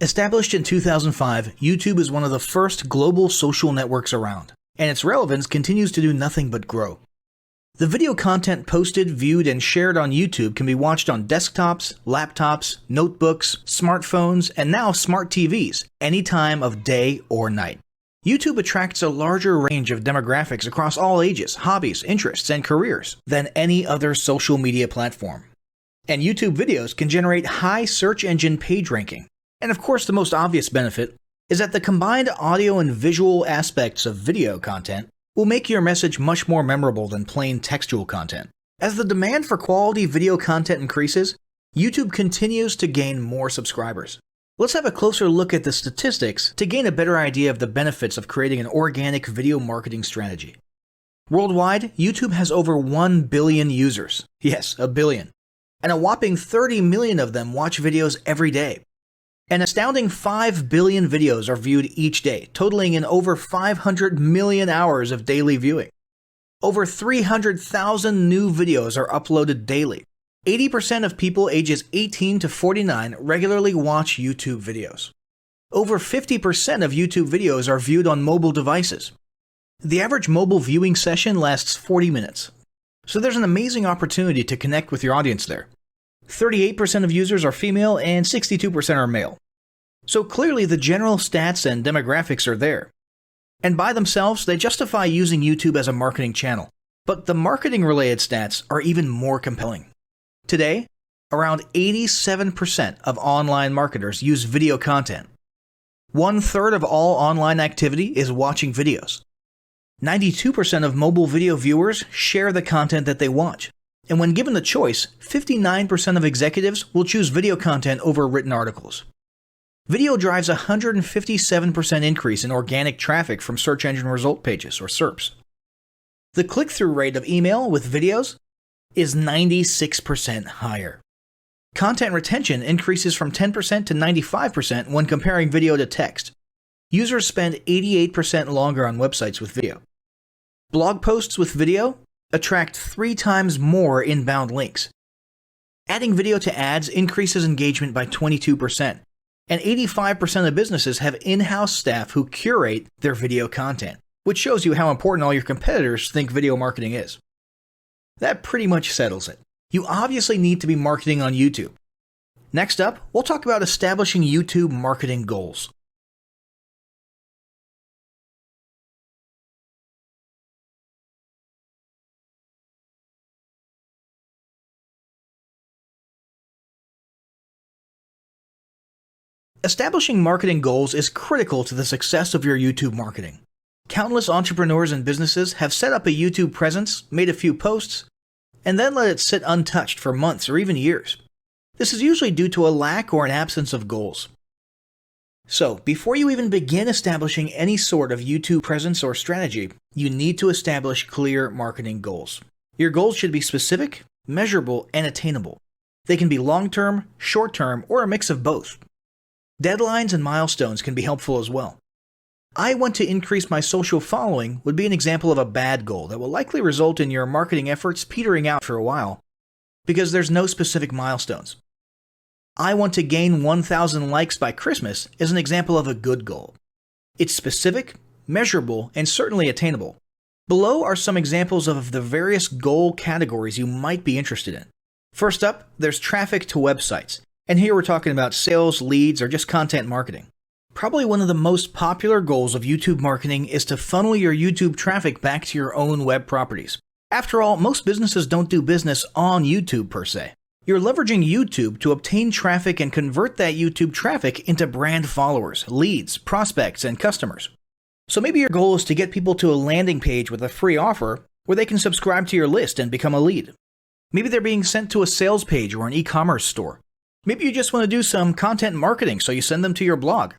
Established in 2005, YouTube is one of the first global social networks around, and its relevance continues to do nothing but grow. The video content posted, viewed, and shared on YouTube can be watched on desktops, laptops, notebooks, smartphones, and now smart TVs, any time of day or night. YouTube attracts a larger range of demographics across all ages, hobbies, interests, and careers than any other social media platform. And YouTube videos can generate high search engine page ranking. And of course, the most obvious benefit is that the combined audio and visual aspects of video content will make your message much more memorable than plain textual content. As the demand for quality video content increases, YouTube continues to gain more subscribers. Let's have a closer look at the statistics to gain a better idea of the benefits of creating an organic video marketing strategy. Worldwide, YouTube has over 1 billion users. Yes, a billion. And a whopping 30 million of them watch videos every day. An astounding 5 billion videos are viewed each day, totaling in over 500 million hours of daily viewing. Over 300,000 new videos are uploaded daily. 80% of people ages 18 to 49 regularly watch YouTube videos. Over 50% of YouTube videos are viewed on mobile devices. The average mobile viewing session lasts 40 minutes. So there's an amazing opportunity to connect with your audience there. 38% of users are female and 62% are male. So clearly the general stats and demographics are there. And by themselves, they justify using YouTube as a marketing channel. But the marketing-related stats are even more compelling. Today, around 87% of online marketers use video content. 1/3 of all online activity is watching videos. 92% of mobile video viewers share the content that they watch. And when given the choice, 59% of executives will choose video content over written articles. Video drives a 157% increase in organic traffic from search engine result pages, or SERPs. The click-through rate of email with videos is 96% higher. Content retention increases from 10% to 95% when comparing video to text. Users spend 88% longer on websites with video. Blog posts with video attract 3 times more inbound links. Adding video to ads increases engagement by 22%, and 85% of businesses have in-house staff who curate their video content, which shows you how important all your competitors think video marketing is. That pretty much settles it. You obviously need to be marketing on YouTube. Next up, we'll talk about establishing YouTube marketing goals. Establishing marketing goals is critical to the success of your YouTube marketing. Countless entrepreneurs and businesses have set up a YouTube presence, made a few posts, and then let it sit untouched for months or even years. This is usually due to a lack or an absence of goals. So, before you even begin establishing any sort of YouTube presence or strategy, you need to establish clear marketing goals. Your goals should be specific, measurable, and attainable. They can be long-term, short-term, or a mix of both. Deadlines and milestones can be helpful as well. I want to increase my social following would be an example of a bad goal that will likely result in your marketing efforts petering out for a while because there's no specific milestones. I want to gain 1,000 likes by Christmas is an example of a good goal. It's specific, measurable, and certainly attainable. Below are some examples of the various goal categories you might be interested in. First up, there's traffic to websites. And here we're talking about sales, leads, or just content marketing. Probably one of the most popular goals of YouTube marketing is to funnel your YouTube traffic back to your own web properties. After all, most businesses don't do business on YouTube per se. You're leveraging YouTube to obtain traffic and convert that YouTube traffic into brand followers, leads, prospects, and customers. So maybe your goal is to get people to a landing page with a free offer where they can subscribe to your list and become a lead. Maybe they're being sent to a sales page or an e-commerce store. Maybe you just want to do some content marketing, so you send them to your blog.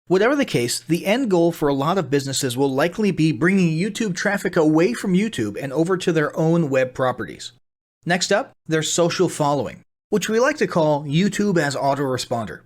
Whatever the case, the end goal for a lot of businesses will likely be bringing YouTube traffic away from YouTube and over to their own web properties. Next up, there's social following, which we like to call YouTube as autoresponder.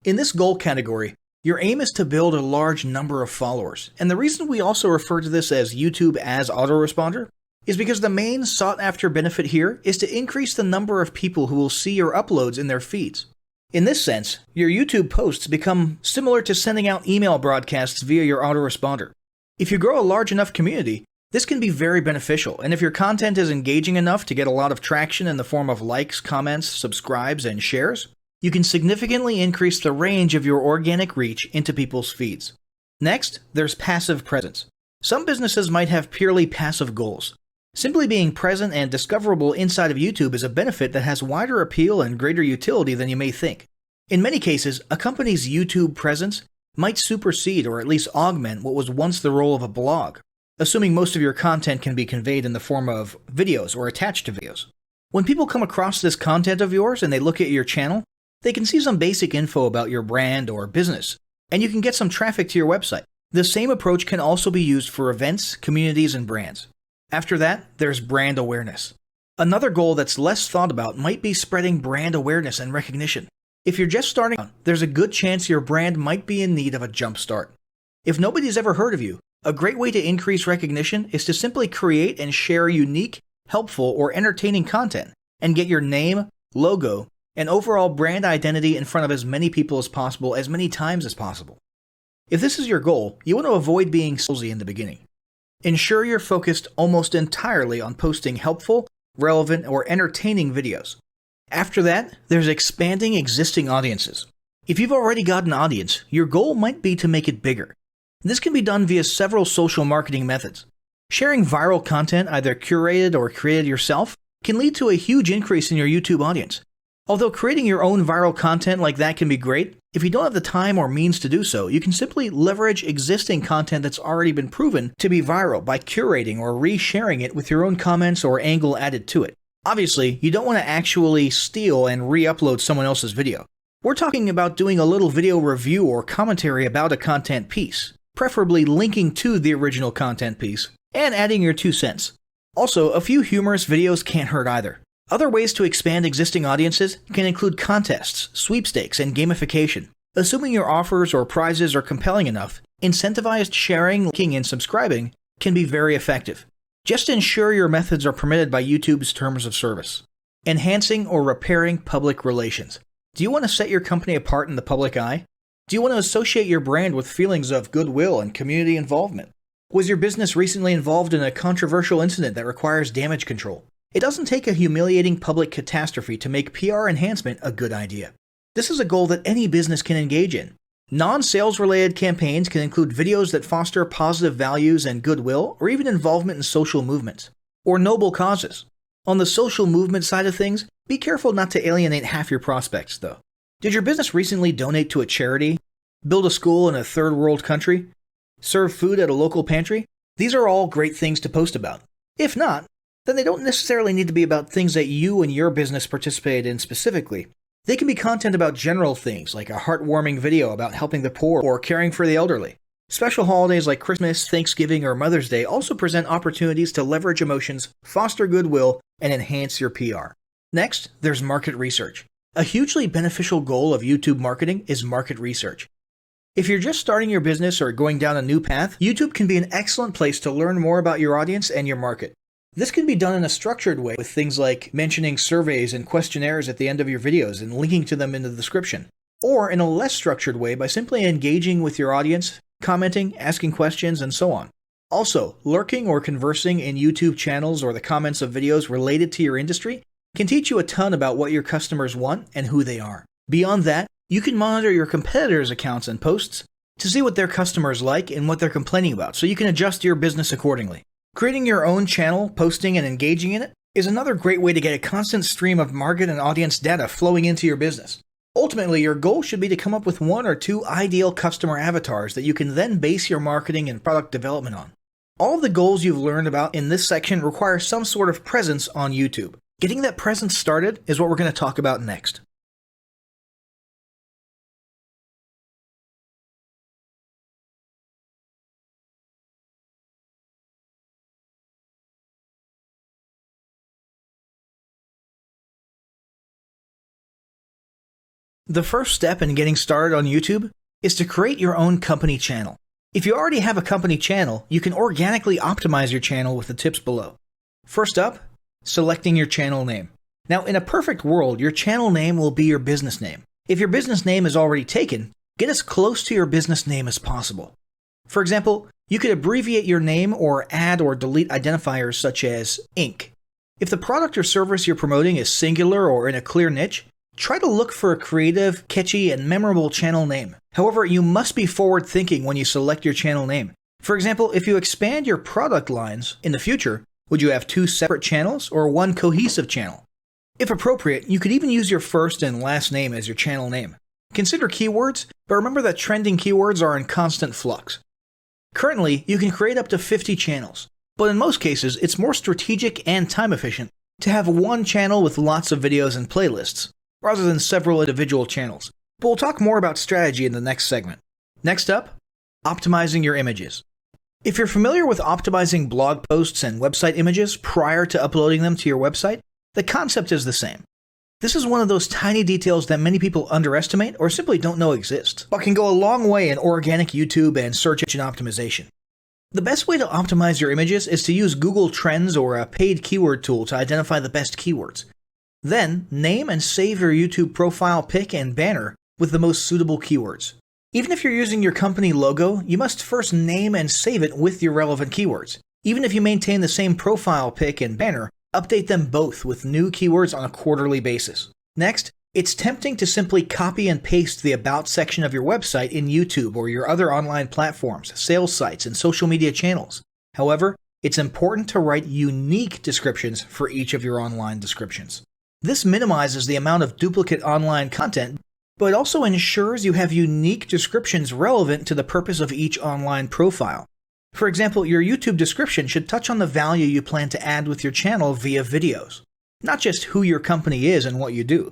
In this goal category, your aim is to build a large number of followers, and the reason we also refer to this as YouTube as autoresponder is because the main sought-after benefit here is to increase the number of people who will see your uploads in their feeds. In this sense, your YouTube posts become similar to sending out email broadcasts via your autoresponder. If you grow a large enough community, this can be very beneficial, and if your content is engaging enough to get a lot of traction in the form of likes, comments, subscribes, and shares, you can significantly increase the range of your organic reach into people's feeds. Next, there's passive presence. Some businesses might have purely passive goals. Simply being present and discoverable inside of YouTube is a benefit that has wider appeal and greater utility than you may think. In many cases, a company's YouTube presence might supersede or at least augment what was once the role of a blog, assuming most of your content can be conveyed in the form of videos or attached to videos. When people come across this content of yours and they look at your channel, they can see some basic info about your brand or business, and you can get some traffic to your website. The same approach can also be used for events, communities, and brands. After that, there's brand awareness. Another goal that's less thought about might be spreading brand awareness and recognition. If you're just starting out, there's a good chance your brand might be in need of a jump start. If nobody's ever heard of you, a great way to increase recognition is to simply create and share unique, helpful, or entertaining content and get your name, logo, and overall brand identity in front of as many people as possible as many times as possible. If this is your goal, you want to avoid being salesy in the beginning. Ensure you're focused almost entirely on posting helpful, relevant, or entertaining videos. After that, there's expanding existing audiences. If you've already got an audience, your goal might be to make it bigger. This can be done via several social marketing methods. Sharing viral content, either curated or created yourself, can lead to a huge increase in your YouTube audience. Although creating your own viral content like that can be great, if you don't have the time or means to do so, you can simply leverage existing content that's already been proven to be viral by curating or resharing it with your own comments or angle added to it. Obviously, you don't want to actually steal and re-upload someone else's video. We're talking about doing a little video review or commentary about a content piece, preferably linking to the original content piece, and adding your 2 cents. Also, a few humorous videos can't hurt either. Other ways to expand existing audiences can include contests, sweepstakes, and gamification. Assuming your offers or prizes are compelling enough, incentivized sharing, liking, and subscribing can be very effective. Just ensure your methods are permitted by YouTube's terms of service. Enhancing or repairing public relations. Do you want to set your company apart in the public eye? Do you want to associate your brand with feelings of goodwill and community involvement? Was your business recently involved in a controversial incident that requires damage control? It doesn't take a humiliating public catastrophe to make PR enhancement a good idea. This is a goal that any business can engage in. Non-sales related campaigns can include videos that foster positive values and goodwill, or even involvement in social movements, or noble causes. On the social movement side of things, be careful not to alienate half your prospects, though. Did your business recently donate to a charity? Build a school in a third world country? Serve food at a local pantry? These are all great things to post about. If not, then they don't necessarily need to be about things that you and your business participated in specifically. They can be content about general things, like a heartwarming video about helping the poor or caring for the elderly. Special holidays like Christmas, Thanksgiving, or Mother's Day also present opportunities to leverage emotions, foster goodwill, and enhance your PR. Next, there's market research. A hugely beneficial goal of YouTube marketing is market research. If you're just starting your business or going down a new path, YouTube can be an excellent place to learn more about your audience and your market. This can be done in a structured way with things like mentioning surveys and questionnaires at the end of your videos and linking to them in the description. Or in a less structured way by simply engaging with your audience, commenting, asking questions, and so on. Also, lurking or conversing in YouTube channels or the comments of videos related to your industry can teach you a ton about what your customers want and who they are. Beyond that, you can monitor your competitors' accounts and posts to see what their customers like and what they're complaining about, so you can adjust your business accordingly. Creating your own channel, posting, and engaging in it is another great way to get a constant stream of market and audience data flowing into your business. Ultimately, your goal should be to come up with 1 or 2 ideal customer avatars that you can then base your marketing and product development on. All of the goals you've learned about in this section require some sort of presence on YouTube. Getting that presence started is what we're going to talk about next. The first step in getting started on YouTube is to create your own company channel. If you already have a company channel, you can organically optimize your channel with the tips below. First up, selecting your channel name. Now, in a perfect world, your channel name will be your business name. If your business name is already taken, get as close to your business name as possible. For example, you could abbreviate your name or add or delete identifiers such as Inc. If the product or service you're promoting is singular or in a clear niche, try to look for a creative, catchy, and memorable channel name. However, you must be forward-thinking when you select your channel name. For example, if you expand your product lines in the future, would you have 2 separate channels or 1 cohesive channel? If appropriate, you could even use your first and last name as your channel name. Consider keywords, but remember that trending keywords are in constant flux. Currently, you can create up to 50 channels, but in most cases, it's more strategic and time efficient to have 1 channel with lots of videos and playlists, rather than several individual channels. But we'll talk more about strategy in the next segment. Next up, optimizing your images. If you're familiar with optimizing blog posts and website images prior to uploading them to your website, the concept is the same. This is one of those tiny details that many people underestimate or simply don't know exist, but can go a long way in organic YouTube and search engine optimization. The best way to optimize your images is to use Google Trends or a paid keyword tool to identify the best keywords. Then, name and save your YouTube profile pic and banner with the most suitable keywords. Even if you're using your company logo, you must first name and save it with your relevant keywords. Even if you maintain the same profile pic and banner, update them both with new keywords on a quarterly basis. Next, it's tempting to simply copy and paste the About section of your website in YouTube or your other online platforms, sales sites, and social media channels. However, it's important to write unique descriptions for each of your online descriptions. This minimizes the amount of duplicate online content, but it also ensures you have unique descriptions relevant to the purpose of each online profile. For example, your YouTube description should touch on the value you plan to add with your channel via videos, not just who your company is and what you do.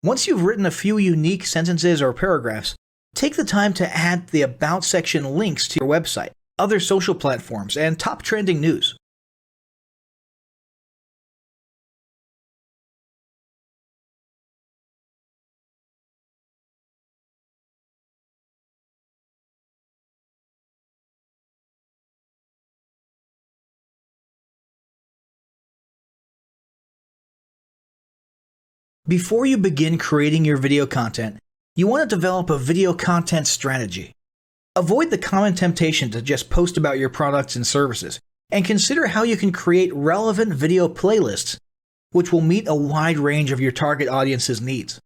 Once you've written a few unique sentences or paragraphs, take the time to add the About section links to your website, other social platforms, and top trending news. Before you begin creating your video content, you want to develop a video content strategy. Avoid the common temptation to just post about your products and services, and consider how you can create relevant video playlists which will meet a wide range of your target audience's needs.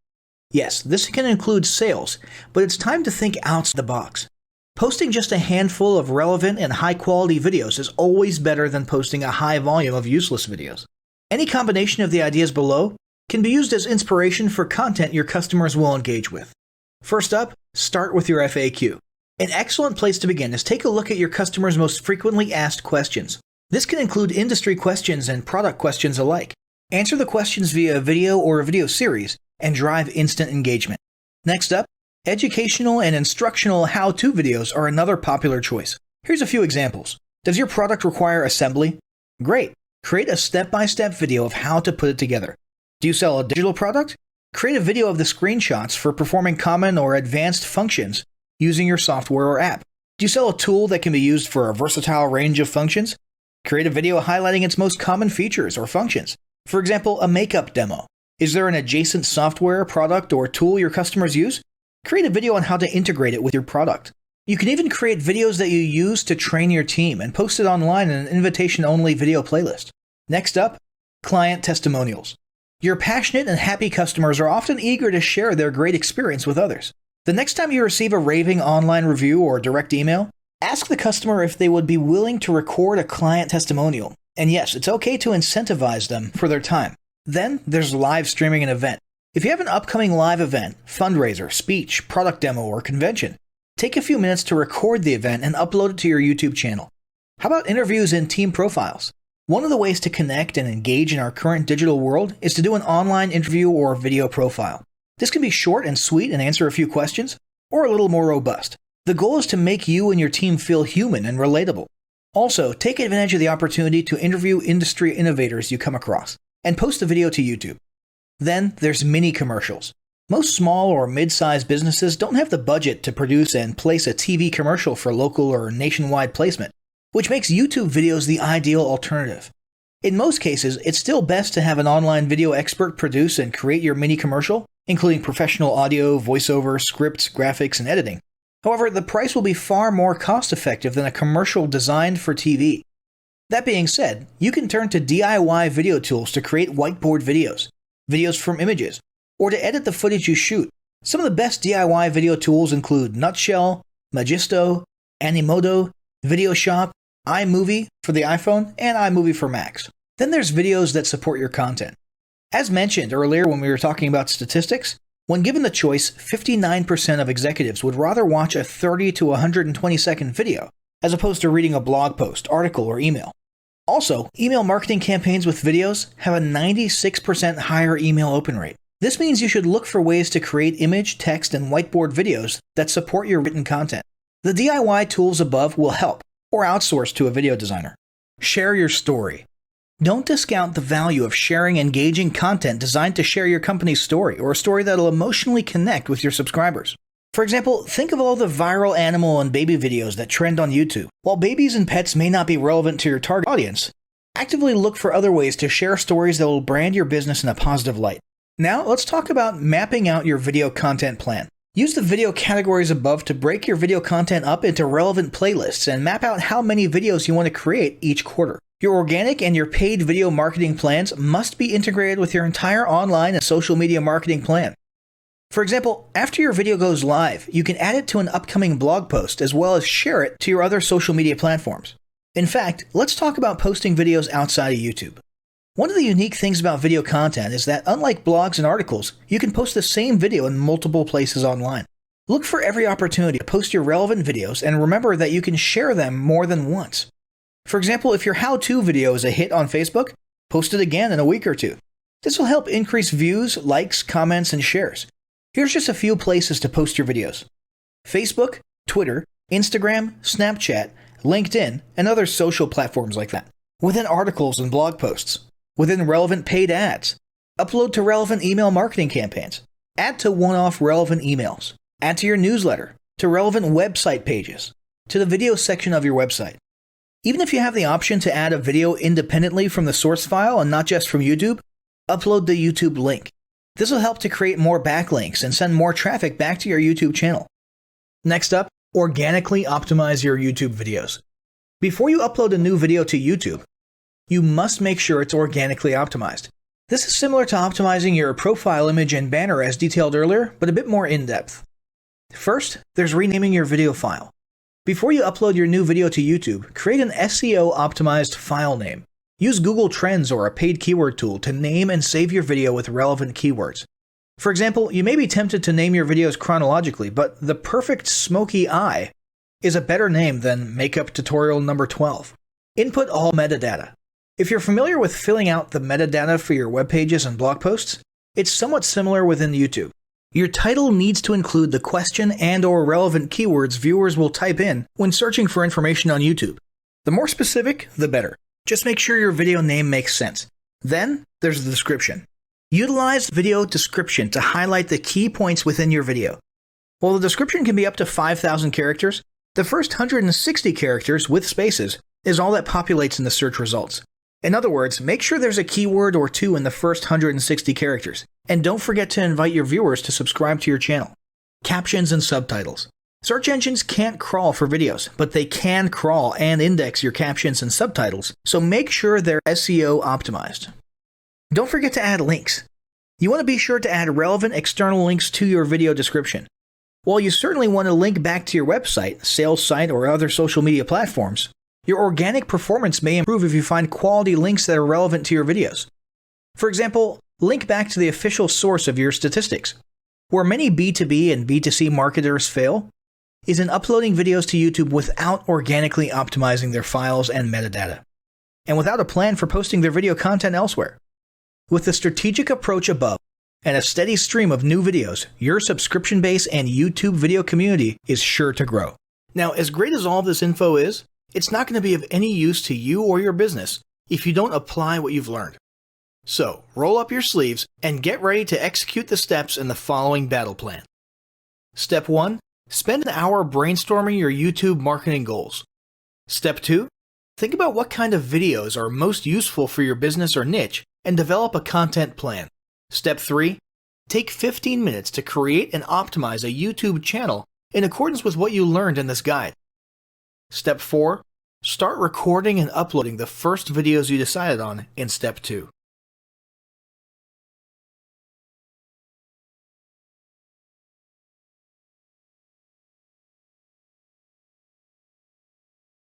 Yes, this can include sales, but it's time to think outside the box. Posting just a handful of relevant and high-quality videos is always better than posting a high volume of useless videos. Any combination of the ideas below can be used as inspiration for content your customers will engage with. First up, start with your FAQ. An excellent place to begin is take a look at your customers' most frequently asked questions. This can include industry questions and product questions alike. Answer the questions via a video or a video series and drive instant engagement. Next up, educational and instructional how-to videos are another popular choice. Here's a few examples. Does your product require assembly? Great! Create a step-by-step video of how to put it together. Do you sell a digital product? Create a video of the screenshots for performing common or advanced functions using your software or app. Do you sell a tool that can be used for a versatile range of functions? Create a video highlighting its most common features or functions. For example, a makeup demo. Is there an adjacent software, product, or tool your customers use? Create a video on how to integrate it with your product. You can even create videos that you use to train your team and post it online in an invitation-only video playlist. Next up, client testimonials. Your passionate and happy customers are often eager to share their great experience with others. The next time you receive a raving online review or direct email, ask the customer if they would be willing to record a client testimonial. And yes, it's okay to incentivize them for their time. Then there's live streaming an event. If you have an upcoming live event, fundraiser, speech, product demo, or convention, take a few minutes to record the event and upload it to your YouTube channel. How about interviews and team profiles? One of the ways to connect and engage in our current digital world is to do an online interview or video profile. This can be short and sweet and answer a few questions, or a little more robust. The goal is to make you and your team feel human and relatable. Also, take advantage of the opportunity to interview industry innovators you come across, and post the video to YouTube. Then there's mini commercials. Most small or mid-sized businesses don't have the budget to produce and place a TV commercial for local or nationwide placement, which makes YouTube videos the ideal alternative. In most cases, it's still best to have an online video expert produce and create your mini commercial, including professional audio, voiceover, scripts, graphics, and editing. However, the price will be far more cost-effective than a commercial designed for TV. That being said, you can turn to DIY video tools to create whiteboard videos, videos from images, or to edit the footage you shoot. Some of the best DIY video tools include Nutshell, Magisto, Animoto, VideoShop, iMovie for the iPhone, and iMovie for Macs. Then there's videos that support your content. As mentioned earlier when we were talking about statistics, when given the choice, 59% of executives would rather watch a 30 to 120 second video as opposed to reading a blog post, article, or email. Also, email marketing campaigns with videos have a 96% higher email open rate. This means you should look for ways to create image, text, and whiteboard videos that support your written content. The DIY tools above will help, or outsource to a video designer. Share your story. Don't discount the value of sharing engaging content designed to share your company's story, or a story that'll emotionally connect with your subscribers. For example, think of all the viral animal and baby videos that trend on YouTube. While babies and pets may not be relevant to your target audience, actively look for other ways to share stories that will brand your business in a positive light. Now, let's talk about mapping out your video content plan. Use the video categories above to break your video content up into relevant playlists and map out how many videos you want to create each quarter. Your organic and your paid video marketing plans must be integrated with your entire online and social media marketing plan. For example, after your video goes live, you can add it to an upcoming blog post as well as share it to your other social media platforms. In fact, let's talk about posting videos outside of YouTube. One of the unique things about video content is that unlike blogs and articles, you can post the same video in multiple places online. Look for every opportunity to post your relevant videos and remember that you can share them more than once. For example, if your how-to video is a hit on Facebook, post it again in a week or two. This will help increase views, likes, comments, and shares. Here's just a few places to post your videos: Facebook, Twitter, Instagram, Snapchat, LinkedIn, and other social platforms like that. Within articles and blog posts. Within relevant paid ads. Upload to relevant email marketing campaigns. Add to one-off relevant emails. Add to your newsletter. To relevant website pages. To the video section of your website. Even if you have the option to add a video independently from the source file and not just from YouTube, upload the YouTube link. This will help to create more backlinks and send more traffic back to your YouTube channel. Next up, organically optimize your YouTube videos. Before you upload a new video to YouTube, you must make sure it's organically optimized. This is similar to optimizing your profile image and banner as detailed earlier, but a bit more in-depth. First, there's renaming your video file. Before you upload your new video to YouTube, create an SEO-optimized file name. Use Google Trends or a paid keyword tool to name and save your video with relevant keywords. For example, you may be tempted to name your videos chronologically, but the perfect smoky eye is a better name than makeup tutorial number 12. Input all metadata. If you're familiar with filling out the metadata for your web pages and blog posts, it's somewhat similar within YouTube. Your title needs to include the question and/or relevant keywords viewers will type in when searching for information on YouTube. The more specific, the better. Just make sure your video name makes sense. Then, there's the description. Utilize video description to highlight the key points within your video. While the description can be up to 5,000 characters, the first 160 characters with spaces is all that populates in the search results. In other words, make sure there's a keyword or two in the first 160 characters, and don't forget to invite your viewers to subscribe to your channel. Captions and subtitles. Search engines can't crawl for videos, but they can crawl and index your captions and subtitles, so make sure they're SEO optimized. Don't forget to add links. You want to be sure to add relevant external links to your video description. While you certainly want to link back to your website, sales site, or other social media platforms, your organic performance may improve if you find quality links that are relevant to your videos. For example, link back to the official source of your statistics. Where many B2B and B2C marketers fail is in uploading videos to YouTube without organically optimizing their files and metadata, and without a plan for posting their video content elsewhere. With the strategic approach above and a steady stream of new videos, your subscription base and YouTube video community is sure to grow. Now, as great as all this info is, it's not going to be of any use to you or your business if you don't apply what you've learned. So, roll up your sleeves and get ready to execute the steps in the following battle plan. Step 1. Spend an hour brainstorming your YouTube marketing goals. Step 2. Think about what kind of videos are most useful for your business or niche and develop a content plan. Step 3. Take 15 minutes to create and optimize a YouTube channel in accordance with what you learned in this guide. Step 4. Start recording and uploading the first videos you decided on in Step 2.